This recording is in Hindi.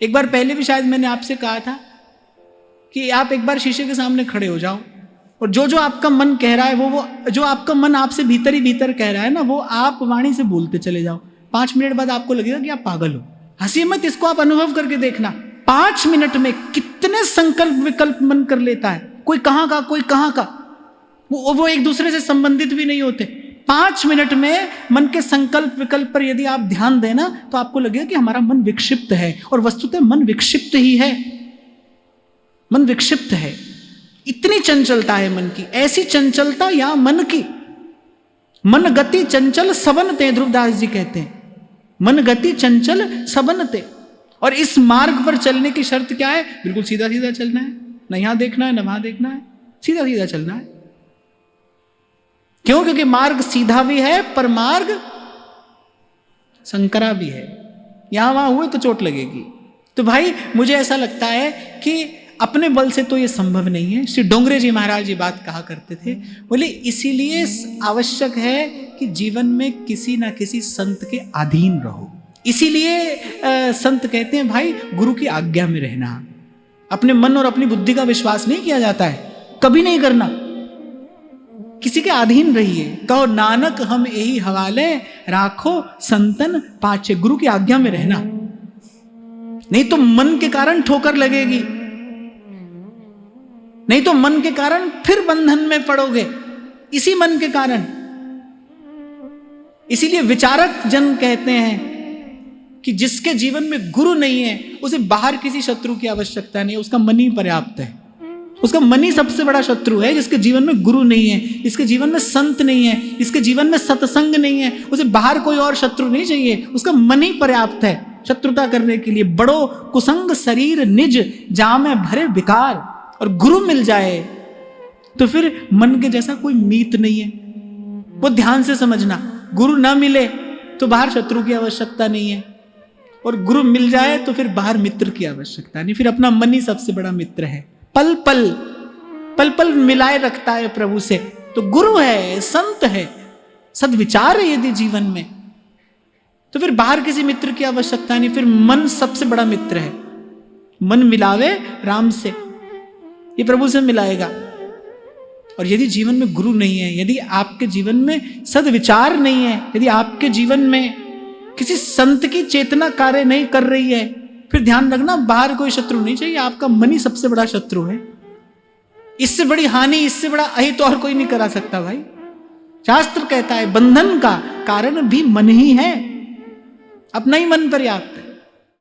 एक बार पहले भी शायद मैंने आपसे कहा था कि आप एक बार शीशे के सामने खड़े हो जाओ और जो जो आपका मन कह रहा है वो जो आपका मन आपसे भीतर ही भीतर कह रहा है ना, वो आप वाणी से बोलते चले जाओ। 5 मिनट बाद आपको लगेगा कि आप पागल हो। हंसी मत, इसको आप अनुभव करके देखना। 5 मिनट में कितने संकल्प विकल्प मन कर लेता है। कोई कहाँ का, कोई कहाँ का, वो एक दूसरे से संबंधित भी नहीं होते। 5 मिनट में मन के संकल्प विकल्प पर यदि आप ध्यान देना तो आपको लगेगा कि हमारा मन विक्षिप्त है। और वस्तुतः मन विक्षिप्त ही है, मन विक्षिप्त है। इतनी चंचलता है मन की, ऐसी चंचलता या मन की। मन गति चंचल सबनते, ध्रुवदास जी कहते हैं, मन गति चंचल सबनते। और इस मार्ग पर चलने की शर्त क्या है? बिल्कुल सीधा सीधा चलना है, न यहां देखना है न वहां देखना है, सीधा सीधा चलना है। क्यों? क्योंकि मार्ग सीधा भी है पर मार्ग संकरा भी है। यहां वहां हुए तो चोट लगेगी। तो भाई मुझे ऐसा लगता है कि अपने बल से तो ये संभव नहीं है। श्री डोंगरे जी महाराज ये बात कहा करते थे, बोले इसीलिए आवश्यक है कि जीवन में किसी ना किसी संत के अधीन रहो। इसीलिए संत कहते हैं भाई गुरु की आज्ञा में रहना। अपने मन और अपनी बुद्धि का विश्वास नहीं किया जाता है, कभी नहीं करना। किसी के अधीन रहिए। कहो नानक हम यही हवाले, राखो संतन पाछे। गुरु की आज्ञा में रहना, नहीं तो मन के कारण ठोकर लगेगी, नहीं तो मन के कारण फिर बंधन में पड़ोगे, इसी मन के कारण। इसीलिए विचारक जन कहते हैं कि जिसके जीवन में गुरु नहीं है उसे बाहर किसी शत्रु की आवश्यकता नहीं है, उसका मन ही पर्याप्त है। उसका मन ही सबसे बड़ा शत्रु है। जिसके जीवन में गुरु नहीं है, जिसके जीवन में संत नहीं है, जिसके जीवन में सत्संग नहीं है, उसे बाहर कोई और शत्रु नहीं चाहिए। उसका मन ही पर्याप्त है शत्रुता करने के लिए। बड़ो कुसंग शरीर निज, जामे भरे विकार। और गुरु मिल जाए तो फिर मन के जैसा कोई मीत नहीं है। वो ध्यान से समझना, गुरु ना मिले तो बाहर शत्रु की आवश्यकता नहीं है, और गुरु मिल जाए तो फिर बाहर मित्र की आवश्यकता नहीं। फिर अपना मन ही सबसे बड़ा मित्र है। पल पल पल पल मिलाए रखता है प्रभु से। तो गुरु है, संत है, सद्विचार है यदि जीवन में, तो फिर बाहर किसी मित्र की आवश्यकता नहीं। फिर मन सबसे बड़ा मित्र है। मन मिलावे राम से, ये प्रभु से मिलाएगा। और यदि जीवन में गुरु नहीं है, यदि आपके जीवन में सद्विचार नहीं है, यदि आपके जीवन में किसी संत की चेतना कार्य नहीं कर रही है, फिर ध्यान रखना बाहर कोई शत्रु नहीं चाहिए। आपका मन ही सबसे बड़ा शत्रु है। इससे बड़ी हानि, इससे बड़ा अहित और कोई नहीं करा सकता भाई। शास्त्र कहता है बंधन का कारण भी मन ही है। अपना ही मन पर्याप्त है।